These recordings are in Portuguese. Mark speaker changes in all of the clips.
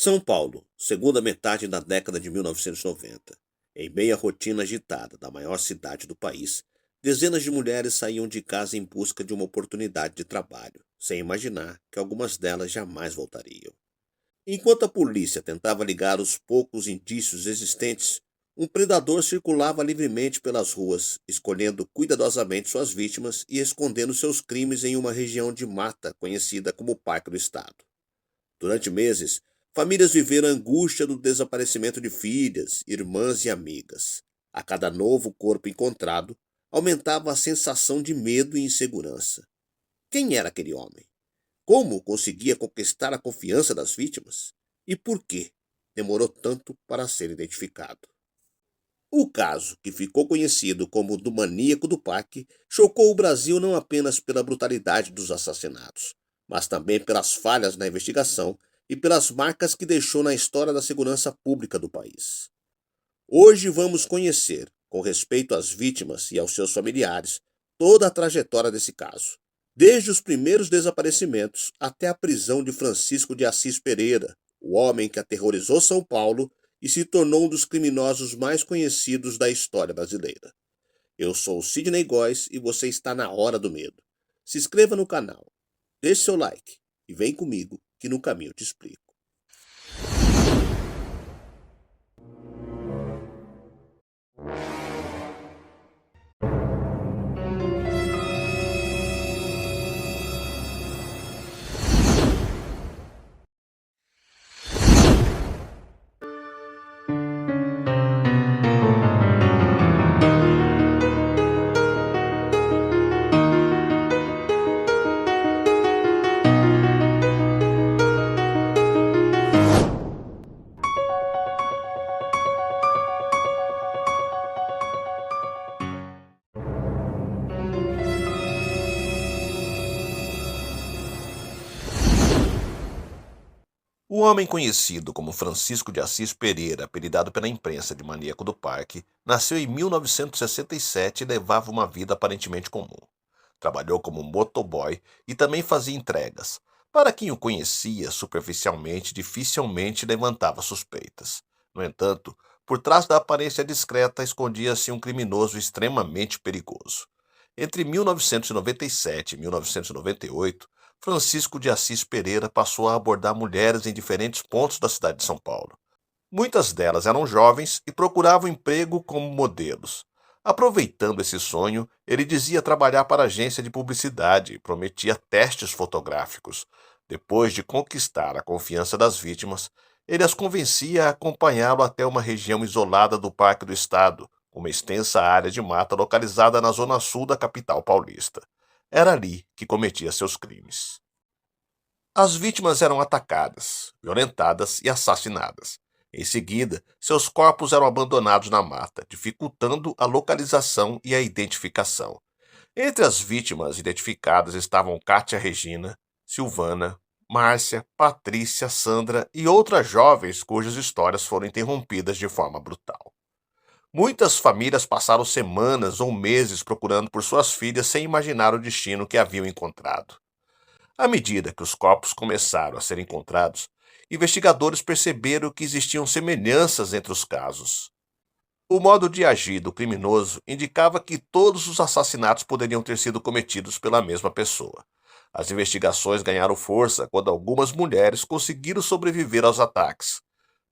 Speaker 1: São Paulo, segunda metade da década de 1990. Em meio à rotina agitada da maior cidade do país, dezenas de mulheres saíam de casa em busca de uma oportunidade de trabalho, sem imaginar que algumas delas jamais voltariam. Enquanto a polícia tentava ligar os poucos indícios existentes, um predador circulava livremente pelas ruas, escolhendo cuidadosamente suas vítimas e escondendo seus crimes em uma região de mata conhecida como Parque do Estado. Durante meses, famílias viveram a angústia do desaparecimento de filhas, irmãs e amigas. A cada novo corpo encontrado, aumentava a sensação de medo e insegurança. Quem era aquele homem? Como conseguia conquistar a confiança das vítimas? E por que demorou tanto para ser identificado? O caso, que ficou conhecido como do Maníaco do Parque, chocou o Brasil não apenas pela brutalidade dos assassinatos, mas também pelas falhas na investigação e pelas marcas que deixou na história da segurança pública do país. Hoje vamos conhecer, com respeito às vítimas e aos seus familiares, toda a trajetória desse caso, desde os primeiros desaparecimentos até a prisão de Francisco de Assis Pereira, o homem que aterrorizou São Paulo e se tornou um dos criminosos mais conhecidos da história brasileira. Eu sou o Sidney Góes e você está na Hora do Medo. Se inscreva no canal, deixe seu like e vem comigo que no caminho eu te explico. O homem conhecido como Francisco de Assis Pereira, apelidado pela imprensa de Maníaco do Parque, nasceu em 1967 e levava uma vida aparentemente comum. Trabalhou como motoboy e também fazia entregas. Para quem o conhecia superficialmente, dificilmente levantava suspeitas. No entanto, por trás da aparência discreta escondia-se um criminoso extremamente perigoso. Entre 1997 e 1998, Francisco de Assis Pereira passou a abordar mulheres em diferentes pontos da cidade de São Paulo. Muitas delas eram jovens e procuravam emprego como modelos. Aproveitando esse sonho, ele dizia trabalhar para a agência de publicidade e prometia testes fotográficos. Depois de conquistar a confiança das vítimas, ele as convencia a acompanhá-lo até uma região isolada do Parque do Estado, uma extensa área de mata localizada na zona sul da capital paulista. Era ali que cometia seus crimes. As vítimas eram atacadas, violentadas e assassinadas. Em seguida, seus corpos eram abandonados na mata, dificultando a localização e a identificação. Entre as vítimas identificadas estavam Cátia Regina, Silvana, Márcia, Patrícia, Sandra e outras jovens cujas histórias foram interrompidas de forma brutal. Muitas famílias passaram semanas ou meses procurando por suas filhas sem imaginar o destino que haviam encontrado. À medida que os corpos começaram a ser encontrados, investigadores perceberam que existiam semelhanças entre os casos. O modo de agir do criminoso indicava que todos os assassinatos poderiam ter sido cometidos pela mesma pessoa. As investigações ganharam força quando algumas mulheres conseguiram sobreviver aos ataques.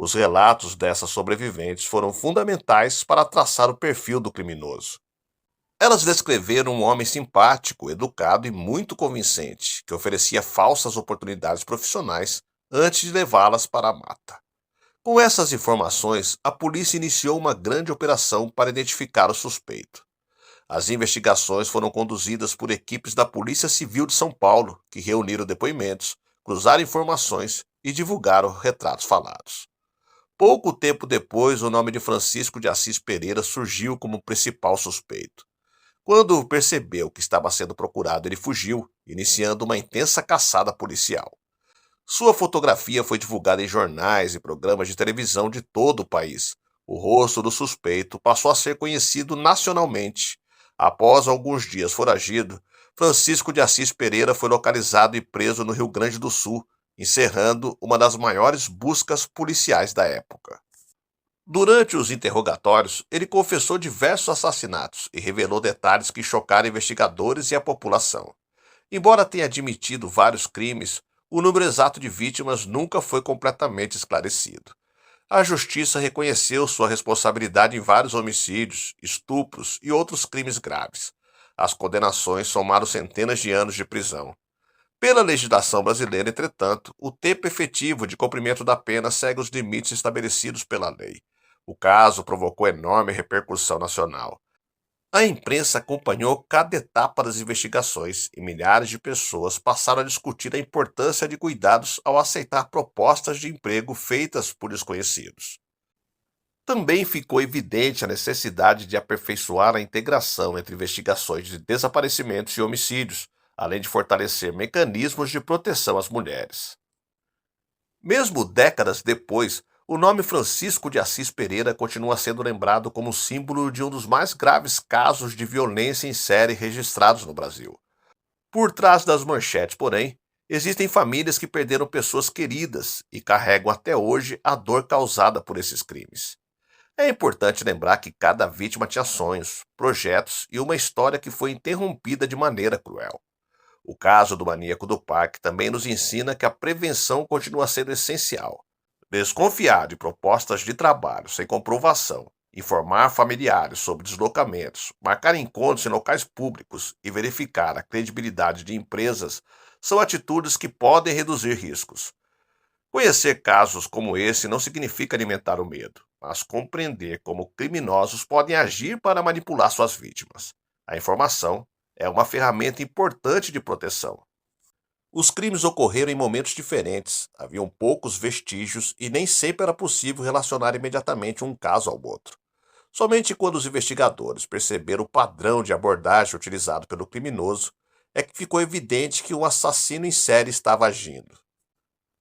Speaker 1: Os relatos dessas sobreviventes foram fundamentais para traçar o perfil do criminoso. Elas descreveram um homem simpático, educado e muito convincente, que oferecia falsas oportunidades profissionais antes de levá-las para a mata. Com essas informações, a polícia iniciou uma grande operação para identificar o suspeito. As investigações foram conduzidas por equipes da Polícia Civil de São Paulo, que reuniram depoimentos, cruzaram informações e divulgaram retratos falados. Pouco tempo depois, o nome de Francisco de Assis Pereira surgiu como principal suspeito. Quando percebeu que estava sendo procurado, ele fugiu, iniciando uma intensa caçada policial. Sua fotografia foi divulgada em jornais e programas de televisão de todo o país. O rosto do suspeito passou a ser conhecido nacionalmente. Após alguns dias foragido, Francisco de Assis Pereira foi localizado e preso no Rio Grande do Sul, encerrando uma das maiores buscas policiais da época. Durante os interrogatórios, ele confessou diversos assassinatos e revelou detalhes que chocaram investigadores e a população. Embora tenha admitido vários crimes, o número exato de vítimas nunca foi completamente esclarecido. A justiça reconheceu sua responsabilidade em vários homicídios, estupros e outros crimes graves. As condenações somaram centenas de anos de prisão. Pela legislação brasileira, entretanto, o tempo efetivo de cumprimento da pena segue os limites estabelecidos pela lei. O caso provocou enorme repercussão nacional. A imprensa acompanhou cada etapa das investigações e milhares de pessoas passaram a discutir a importância de cuidados ao aceitar propostas de emprego feitas por desconhecidos. Também ficou evidente a necessidade de aperfeiçoar a integração entre investigações de desaparecimentos e homicídios, além de fortalecer mecanismos de proteção às mulheres. Mesmo décadas depois, o nome Francisco de Assis Pereira continua sendo lembrado como símbolo de um dos mais graves casos de violência em série registrados no Brasil. Por trás das manchetes, porém, existem famílias que perderam pessoas queridas e carregam até hoje a dor causada por esses crimes. É importante lembrar que cada vítima tinha sonhos, projetos e uma história que foi interrompida de maneira cruel. O caso do maníaco do parque também nos ensina que a prevenção continua sendo essencial. Desconfiar de propostas de trabalho sem comprovação, informar familiares sobre deslocamentos, marcar encontros em locais públicos e verificar a credibilidade de empresas são atitudes que podem reduzir riscos. Conhecer casos como esse não significa alimentar o medo, mas compreender como criminosos podem agir para manipular suas vítimas. A informação é uma ferramenta importante de proteção. Os crimes ocorreram em momentos diferentes, haviam poucos vestígios e nem sempre era possível relacionar imediatamente um caso ao outro. Somente quando os investigadores perceberam o padrão de abordagem utilizado pelo criminoso é que ficou evidente que um assassino em série estava agindo.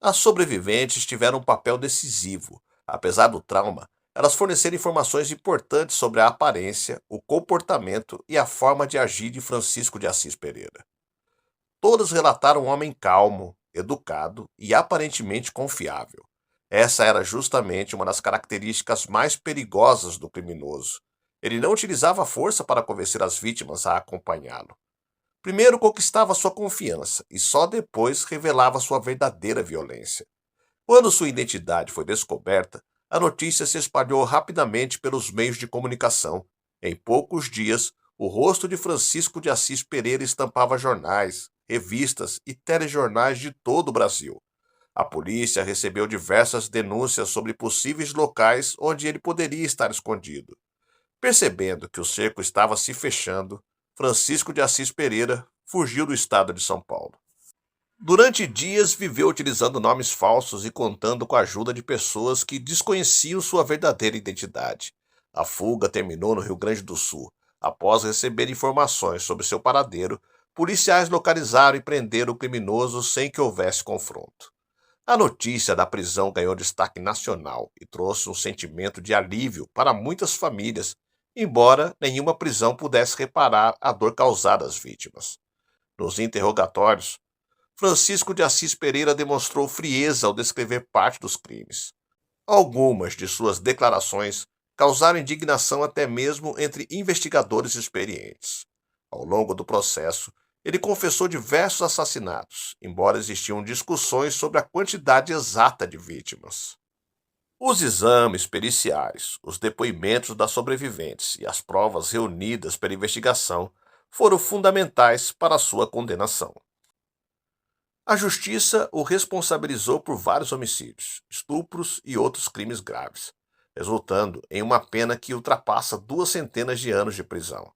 Speaker 1: As sobreviventes tiveram um papel decisivo. Apesar do trauma, elas forneceram informações importantes sobre a aparência, o comportamento e a forma de agir de Francisco de Assis Pereira. Todas relataram um homem calmo, educado e aparentemente confiável. Essa era justamente uma das características mais perigosas do criminoso. Ele não utilizava a força para convencer as vítimas a acompanhá-lo. Primeiro conquistava sua confiança e só depois revelava sua verdadeira violência. Quando sua identidade foi descoberta, a notícia se espalhou rapidamente pelos meios de comunicação. Em poucos dias, o rosto de Francisco de Assis Pereira estampava jornais, revistas e telejornais de todo o Brasil. A polícia recebeu diversas denúncias sobre possíveis locais onde ele poderia estar escondido. Percebendo que o cerco estava se fechando, Francisco de Assis Pereira fugiu do estado de São Paulo. Durante dias viveu utilizando nomes falsos e contando com a ajuda de pessoas que desconheciam sua verdadeira identidade. A fuga terminou no Rio Grande do Sul. Após receber informações sobre seu paradeiro, policiais localizaram e prenderam o criminoso sem que houvesse confronto. A notícia da prisão ganhou destaque nacional e trouxe um sentimento de alívio para muitas famílias, embora nenhuma prisão pudesse reparar a dor causada às vítimas. Nos interrogatórios, Francisco de Assis Pereira demonstrou frieza ao descrever parte dos crimes. Algumas de suas declarações causaram indignação até mesmo entre investigadores experientes. Ao longo do processo, ele confessou diversos assassinatos, embora existiam discussões sobre a quantidade exata de vítimas. Os exames periciais, os depoimentos das sobreviventes e as provas reunidas pela investigação foram fundamentais para a sua condenação. A justiça o responsabilizou por vários homicídios, estupros e outros crimes graves, resultando em uma pena que ultrapassa 2 centenas de anos de prisão.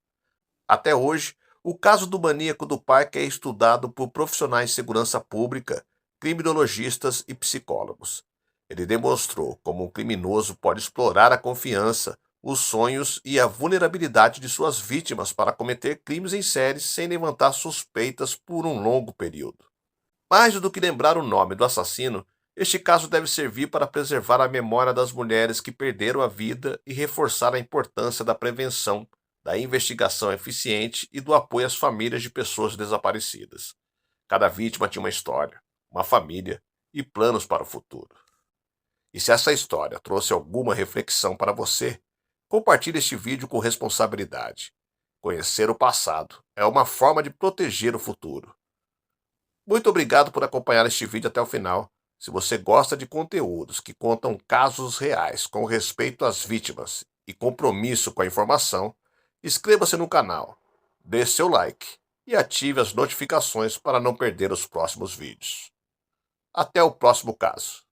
Speaker 1: Até hoje, o caso do maníaco do parque é estudado por profissionais de segurança pública, criminologistas e psicólogos. Ele demonstrou como um criminoso pode explorar a confiança, os sonhos e a vulnerabilidade de suas vítimas para cometer crimes em série sem levantar suspeitas por um longo período. Mais do que lembrar o nome do assassino, este caso deve servir para preservar a memória das mulheres que perderam a vida e reforçar a importância da prevenção, da investigação eficiente e do apoio às famílias de pessoas desaparecidas. Cada vítima tinha uma história, uma família e planos para o futuro. E se essa história trouxe alguma reflexão para você, compartilhe este vídeo com responsabilidade. Conhecer o passado é uma forma de proteger o futuro. Muito obrigado por acompanhar este vídeo até o final. Se você gosta de conteúdos que contam casos reais com respeito às vítimas e compromisso com a informação, inscreva-se no canal, dê seu like e ative as notificações para não perder os próximos vídeos. Até o próximo caso.